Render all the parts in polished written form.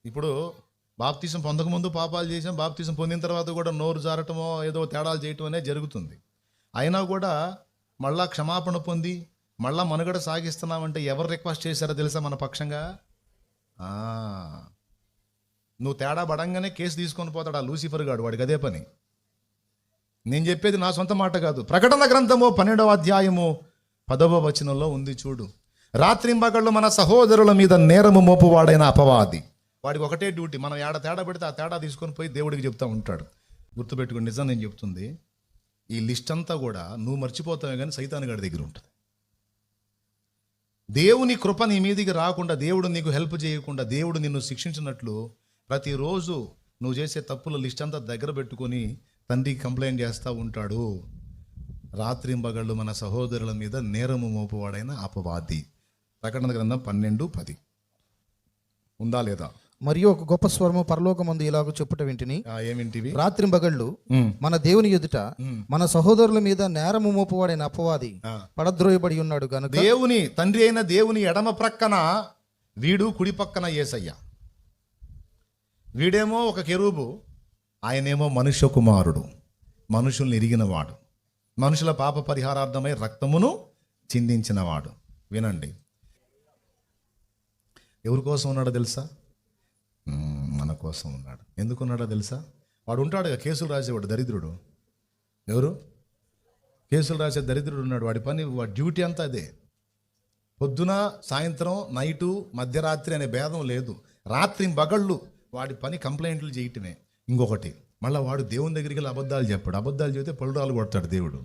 ఇప్పుడు బాప్తీసం పొందకముందు పాపాలు చేసాం, బాప్తీసం పొందిన తర్వాత కూడా నోరు జారటమో ఏదో తేడాలు చేయటం అనేది జరుగుతుంది. అయినా కూడా మళ్ళా క్షమాపణ పొంది మళ్ళా మనుగడ సాగిస్తున్నామంటే ఎవరు రిక్వెస్ట్ చేశారో తెలుసా మన పక్షంగా? నువ్వు తేడా పడంగానే కేసు తీసుకొని పోతాడు ఆ లూసిఫర్ గాడు, వాడికి అదే పని. నేను చెప్పేది నా సొంత మాట కాదు. ప్రకటన గ్రంథము 12వ అధ్యాయము 10వ వచనంలో ఉంది చూడు. రాత్రింబగళ్ళు మన సహోదరుల మీద నేరము మోపువాడైన అపవాది. వాడికి ఒకటే డ్యూటీ, మనం ఏడ తేడా పెడితే ఆ తేడా తీసుకొని పోయి దేవుడికి చెప్తా ఉంటాడు. గుర్తుపెట్టుకుని, నిజం నేను చెప్తుంది, ఈ లిస్ట్ అంతా కూడా నువ్వు మర్చిపోతావే కానీ సైతాను గాడి దగ్గర ఉంటుంది. దేవుని కృప నీ మీదికి రాకుండా, దేవుడు నీకు హెల్ప్ చేయకుండా, దేవుడు నిన్ను శిక్షించినట్లు ప్రతిరోజు నువ్వు చేసే తప్పుల లిస్ట్ అంతా దగ్గర పెట్టుకొని తండ్రికి కంప్లైంట్ చేస్తూ ఉంటాడు. రాత్రింబగళ్ళు మన సహోదరుల మీద నేరము మోపువాడైన అపవాది. ప్రకటన గ్రంథం 12:10 ఉందా లేదా? మరియు ఒక గొప్ప స్వరము పరలోకమందు ఇలాగ చెప్పుట వింటిని. ఏమింటివి? రాత్రింబగళ్ళు మన దేవుని ఎదుట మన సహోదరుల మీద నేరము మోపువాడైన అపవాది పడద్రోయబడి ఉన్నాడు గనుక దేవుని తండ్రి అయిన దేవుని ఎడమ ప్రక్కన వీడు, కుడి పక్కన యేసయ్య. వీడేమో ఒక కెరూబు, ఆయనేమో మనుష్య కుమారుడు, మనుషుల్ని ఎరిగినవాడు, మనుషుల పాప పరిహారార్థమై రక్తమును చిందించినవాడు. వినండి, ఎవరి కోసం ఉన్నాడో తెలుసా? మన కోసం ఉన్నాడు. ఎందుకున్నాడో తెలుసా? వాడు ఉంటాడుగా కేసులు రాసేవాడు, దరిద్రుడు. ఎవరు? కేసులు రాసే దరిద్రుడు ఉన్నాడు. వాడి పని, వాడి డ్యూటీ అంతా అదే. పొద్దున, సాయంత్రం, నైటు, మధ్యరాత్రి అనే భేదం లేదు. రాత్రి బగళ్ళు వాడి పని కంప్లైంట్లు చేయటమే. ఇంకొకటి, మళ్ళీ వాడు దేవుని దగ్గరికి వెళ్ళి అబద్ధాలు చెప్పాడు. అబద్ధాలు చెబితే పళ్ళురాలు కొడతాడు దేవుడు.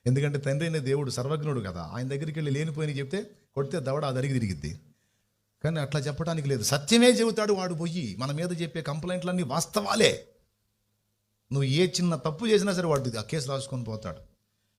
ఎందుకంటే తండ్రి అయిన దేవుడు సర్వజ్ఞుడు కదా. ఆయన దగ్గరికి వెళ్ళి లేనిపోయిన చెప్తే కొడితే దవడ ఆ దరికి తిరిగిద్ది. కానీ అట్లా చెప్పడానికి లేదు, సత్యమే చెబుతాడు వాడు. పోయి మన మీద చెప్పే కంప్లైంట్లన్నీ వాస్తవాలే. నువ్వు ఏ చిన్న తప్పు చేసినా సరే వాడు ఆ కేసు రాసుకొని పోతాడు.